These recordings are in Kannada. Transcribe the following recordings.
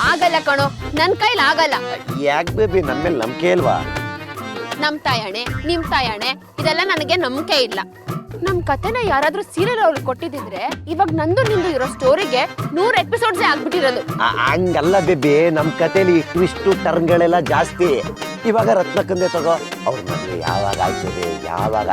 ಆಗಲ್ಲ ಕಣೋ, ನನ್ ಕೈಲಿ ಆಗಲ್ಲ. ಯಾಕೆ ಬೇಬಿ ನನ್ನ ಮೇಲೆ ನಂಬಿಕೆ ಇಲ್ವಾ? ನಮ್ ತಾಯಣೆ ನಿಮ್ ತಾಯಣೆ ಇದೆಲ್ಲ ನನಗೆ ನಂಬಿಕೆ ಇಲ್ಲ. ನಮ್ ಕತೆನ ಯಾರಾದ್ರೂ ಸೀರಿಯಲ್ ಅವ್ರಿಗೆ ಕೊಟ್ಟಿದ್ರೆ ಇವಾಗ ನಂದು ನಿಂದು ಇರೋ ಸ್ಟೋರಿಗೆ 100 ಎಪಿಸೋಡ್ಸ್ ಆಗ್ಬಿಟ್ಟಿರೋದು. ಹಂಗಲ್ಲ ಬೇಬಿ, ನಮ್ ಕಥೆಲಿ ಟ್ವಿಸ್ಟು ಟರ್ನ್ಗಳೆಲ್ಲ ಜಾಸ್ತಿ. ಇವಾಗ ರತ್ನಕ್ಕಂದೆ ತಗೋ, ಅವ್ರ ಮದ್ವೆ ಯಾವಾಗ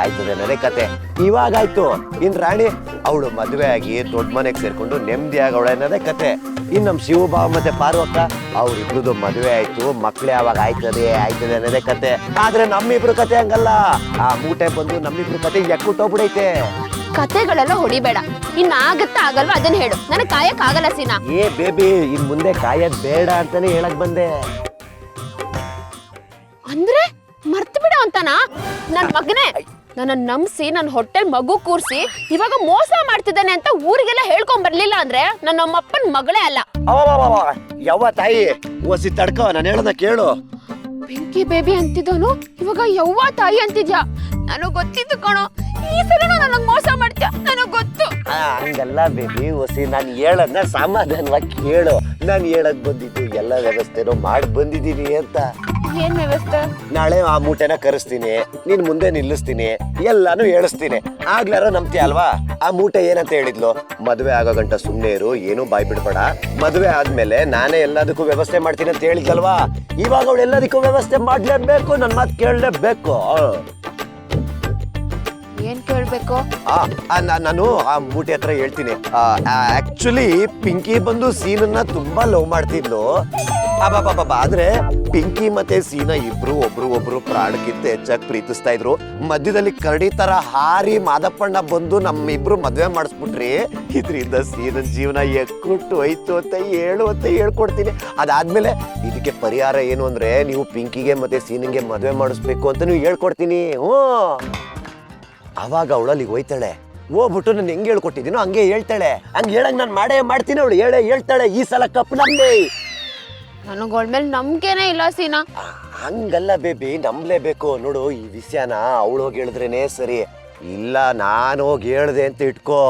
ಆಯ್ತದೆ ಅನ್ನೋದೇ ಕತೆ. ಇವಾಗ ಆಯ್ತು, ಇನ್ ರಾಣಿ ಅವಳು ಮದ್ವೆ ಆಗಿ ದೊಡ್ಡ ಮನೆಗೆ ಸೇರ್ಕೊಂಡು ನೆಮ್ಮದಿ ಆಗವಳೆ ಅನ್ನೋದೇ ಕತೆ. ಇನ್ ನಮ್ ಶಿವಭಾವ ಮತ್ತೆ ಪಾರ್ವಕ್ಕ ಅವ್ರಿಬ್ರದ್ದು ಮದ್ವೆ ಆಯ್ತು, ಮಕ್ಳು ಯಾವಾಗ ಆಯ್ತದೆ ಅನ್ನೋದೇ ಕತೆ. ಆದ್ರೆ ನಮ್ಮಿಬ್ರು ಕತೆ ಹಂಗಲ್ಲ, ಆ ಮೂಟೆ ಬಂದು ನಮ್ಮಿಬ್ರು ಕತೆ ಎಕ್ಕುಟ್ಟೋಗ್ಬಿಡೈತೆ. ಕತೆಗಳೆಲ್ಲ ಹೊಡಿಬೇಡ, ಇನ್ ಆಗತ್ತಾ ಆಗಲ್ವಾ ಅದನ್ನ ಹೇಳು, ನನಗೆ ಕಾಯಕ್ ಆಗಲ್ಲ ಸೀನಾ. ಏ ಬೇಬಿ, ಇನ್ ಮುಂದೆ ಕಾಯದ್ ಬೇಡ ಅಂತಾನೆ ಹೇಳಕ್ ಬಂದೆ. ಅಂದ್ರೆ ಮರ್ತು ಬಿಡ ಅಂತನಾ? ನನ್ ಮಗನೇ ನನ್ನ ನಂಬಿಸಿ ನನ್ನ ಹೊಟ್ಟೆಲ್ ಮಗು ಕೂರ್ಸಿ ಇವಾಗ ಮೋಸ ಮಾಡ್ತಿದ್ದಾನೆ ಅಂತ ಊರಿಗೆಲ್ಲ ಹೇಳ್ಕೊಂಡ್ ಬರ್ಲಿಲ್ಲ ಅಂದ್ರೆ ನನ್ನ ನಮ್ಮಪ್ಪನ ಮಗಳೇ ಅಲ್ಲ. ಯವ್ವ ತಾಯಿ ಓಸಿ ತಡ್ಕೋ, ನಾನು ಹೇಳೋದ ಕೇಳು. ಪಿಂಕಿ ಬೇಬಿ ಅಂತಿದ್ದೋನು ಇವಾಗ ಯವ್ವ ತಾಯಿ ಅಂತಿದ್ಯಾ? ನನಗ್ ಗೊತ್ತಿತ್ತು ಕಣೋ, ಈ ಸಲ ನನಗ್ ಮೋಸ ಮಾಡ್ತೀಯ, ನನಗ್ ಗೊತ್ತು. ಹಂಗಲ್ಲ ಬೇಬಿ, ಓಸಿ ನಾನು ಹೇಳದ್ನ ಸಮಾಧಾನವಾಗಿ ಕೇಳು. ನಾನು ಹೇಳಕ್ ಬಂದಿದ್ದು ಎಲ್ಲ ವ್ಯವಸ್ಥೆನೂ ಮಾಡಿ ಬಂದಿದ್ದೀನಿ ಅಂತ. ಏನ್ ವ್ಯವಸ್ಥೆ? ನಾಳೆ ಆ ಮೂಟೆನ ಕರೆಸ್ತೀನಿ, ನಿನ್ ಮುಂದೆ ನಿಲ್ಲಿಸ್ತೀನಿ, ಎಲ್ಲಾನು ಹೇಳಿಸ್ತೀನಿ, ಆಗ್ಲಾರ ನಂಬ್ತಿ ಅಲ್ವಾ? ಆ ಮೂಟೆ ಏನಂತ ಹೇಳಿದ್ಲು, ಮದ್ವೆ ಆಗೋ ಗಂಟ ಸುಮ್ನೆ ಇರು, ಏನು ಬಾಯ್ ಬಿಡ್ಬೇಡ, ಮದ್ವೆ ಆದ್ಮೇಲೆ ನಾನೇ ಎಲ್ಲದಕ್ಕೂ ವ್ಯವಸ್ಥೆ ಮಾಡ್ತೀನಿ ಅಂತ ಹೇಳಿದ್ಲ್ವಾ? ಇವಾಗ ಅವಳು ಎಲ್ಲದಕ್ಕೂ ವ್ಯವಸ್ಥೆ ಮಾಡ್ಲೇಬೇಕು, ನನ್ ಮಾತು ಕೇಳಲೇಬೇಕು. ಏನ್ ಕೇಳ್ಬೇಕು? ನಾನು ಆ ಮೂಟೆ ಹತ್ರ ಹೇಳ್ತೀನಿ. ಆಕ್ಚುಲಿ ಪಿಂಕಿ ಬಂದು ಸೀನನ್ನ ತುಂಬಾ ಲವ್ ಮಾಡ್ತಿದ್ಲು. ಆದ್ರೆ ಪಿಂಕಿ ಮತ್ತೆ ಸೀನಾ ಇಬ್ರು ಒಬ್ರು ಪ್ರಾಣಕ್ಕಿಂತ ಹೆಚ್ಚಾಗಿ ಪ್ರೀತಿಸ್ತಾ ಇದ್ರು. ಮಧ್ಯದಲ್ಲಿ ಕರಡಿ ತರ ಹಾರಿ ಮಾದಪ್ಪಣ್ಣ ಬಂದು ನಮ್ಮಿಬ್ರು ಮದ್ವೆ ಮಾಡಿಸ್ಬಿಟ್ರಿ. ಇದ್ರಿಂದ ಸೀನನ್ ಜೀವನ ಎಕ್ಕುಟ್ಟು ಹೋಯ್ತು ಅಂತ ಹೇಳ್ಕೊಡ್ತೀನಿ. ಅದಾದ್ಮೇಲೆ ಇದಕ್ಕೆ ಪರಿಹಾರ ಏನು ಅಂದ್ರೆ, ನೀವು ಪಿಂಕಿಗೆ ಮತ್ತೆ ಸೀನಿಗೆ ಮದ್ವೆ ಮಾಡಿಸ್ಬೇಕು ಅಂತ ನೀವು ಹೇಳ್ಕೊಡ್ತೀನಿ. ಅವಾಗ ಅವಳಲ್ಲಿ ಹೋಯ್ತಾಳೆ, ಹೋಗ್ಬಿಟ್ಟು ನಾನು ಹೆಂಗೆ ಹೇಳ್ಕೊಟ್ಟಿದ್ದೀನೋ ಹಂಗೆ ಹೇಳ್ತಾಳೆ. ಹಂಗೆ ಹೇಳಂಗ್ ನಾನು ಮಾಡೇ ಮಾಡ್ತೀನಿ. ಅವಳು ಹೇಳ್ತಾಳೆ, ಈ ಸಲ ಕಪ್ ನಮ್ದೇ. ನನಗಳ ಮೇಲೆ ನಂಬಿಕೆನೇ ಇಲ್ಲ ಸೀನಾ. ಹಂಗಲ್ಲ ಬೇಬಿ, ನಂಬಲೇಬೇಕು. ನೋಡು, ಈ ವಿಷಯನ ಅವಳು ಹೋಗಿ ಹೇಳಿದ್ರೇನೆ ಸರಿ. ಇಲ್ಲ ನಾನು ಹೋಗಿ ಹೇಳ್ದೆ ಅಂತ ಇಟ್ಕೋ,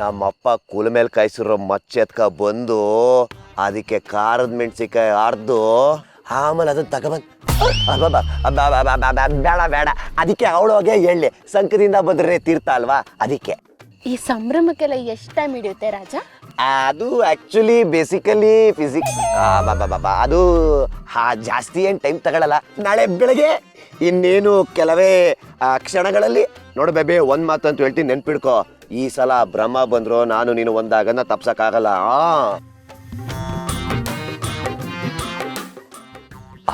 ನಮ್ಮಪ್ಪ ಕುಲ ಮೇಲೆ ಕಾಯಿಸಿರೋ ಮಚ್ಚೆತ್ಕ ಬಂದು ಅದಕ್ಕೆ ಖಾರದ ಮೆಣಸಿಕಾಯಿ ಆರ್ದು ಆಮೇಲೆ ಅದನ್ನ ತಗೊಬಂದ್ ಬೇಡ. ಅದಕ್ಕೆ ಅವಳು ಹೋಗಿ ಹೇಳಿ, ಸಂಕದಿಂದ ಬಂದ್ರೆ ತೀರ್ಥ ಅಲ್ವಾ, ಅದಕ್ಕೆ. ಈ ಸಂಭ್ರಮಕ್ಕೆಲ್ಲ ಎಷ್ಟು ಟೈಮ್ ಹಿಡಿಯುತ್ತೆ ರಾಜ? ಅದು ಆಕ್ಚುಲಿ ಬೇಸಿಕಲಿ ಫಿಸಿಕ್ಸ್ ಅದು ಜಾಸ್ತಿ ಏನು ಟೈಮ್ ತಗೊಳ್ಳಲ್ಲ. ನಾಳೆ ಬೆಳಗ್ಗೆ ಇನ್ನೇನು ಕೆಲವೇ ಕ್ಷಣಗಳಲ್ಲಿ ನೋಡು ಬೇಬಿ, ಒಂದ್ ಮಾತು ಅಂತ ಹೇಳ್ತೀನಿ, ನೆನ್ಪಿಡ್ಕೋ. ಈ ಸಲ ಬ್ರಹ್ಮ ಬಂದ್ರು ನಾನು ನೀನು ಒಂದಾಗನ್ನ ತಪ್ಸಕ್ಕಾಗಲ್ಲ.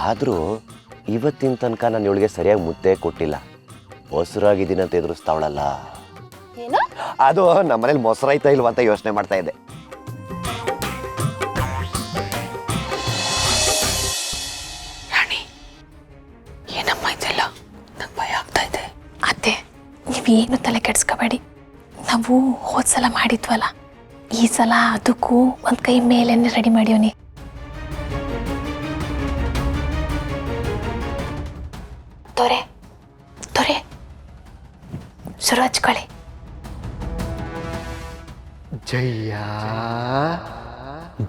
ಆದ್ರೂ ಇವತ್ತಿನ ತನಕ ನಾನು ಇವಳಿಗೆ ಸರಿಯಾಗಿ ಮುದ್ದೆ ಕೊಟ್ಟಿಲ್ಲ. ಮೊಸರಾಗಿದ್ದೀನಂತ ಎದುರಿಸ್ತಾವಳಲ್ಲ, ಅದು ನಮ್ಮನೇಲಿ ಮೊಸರಾಯ್ತಾ ಇಲ್ವಾ ಅಂತ ಯೋಚನೆ ಮಾಡ್ತಾ ಇದ್ದೆ. ರಾಣಿ, ಏನಮ್ಮ ಇದೆಲ್ಲ? ನಂಗೆ ಭಯ ಆಗ್ತಾ ಇದೆ. ಅತ್ತೆ, ನೀವೇನು ತಲೆ ಕೆಡ್ಸ್ಕೋಬೇಡಿ. ನಾವು ಹೋದ್ಸಲ ಮಾಡಿದ್ವಲ್ಲ, ಈ ಸಲ ಅದಕ್ಕೂ ಒಂದು ಕೈ ಮೇಲೆನೆ ರೆಡಿ ಮಾಡಿವ್ನಿ. ತೊರೆ ಶುರು ಹಚ್ಕೊಳ್ಳಿ. ಜಯ್ಯ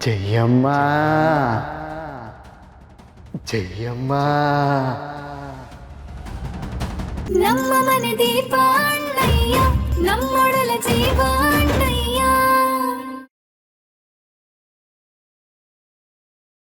ಜಯಮ್ಮ ಜಯಮ್ಮ, ನಮ್ಮ ಮನೆ ದೀಪ ಅಣ್ಣಯ್ಯ, ನಮ್ಮೊಡಲ ಜೀವ ಅಣ್ಣಯ್ಯ.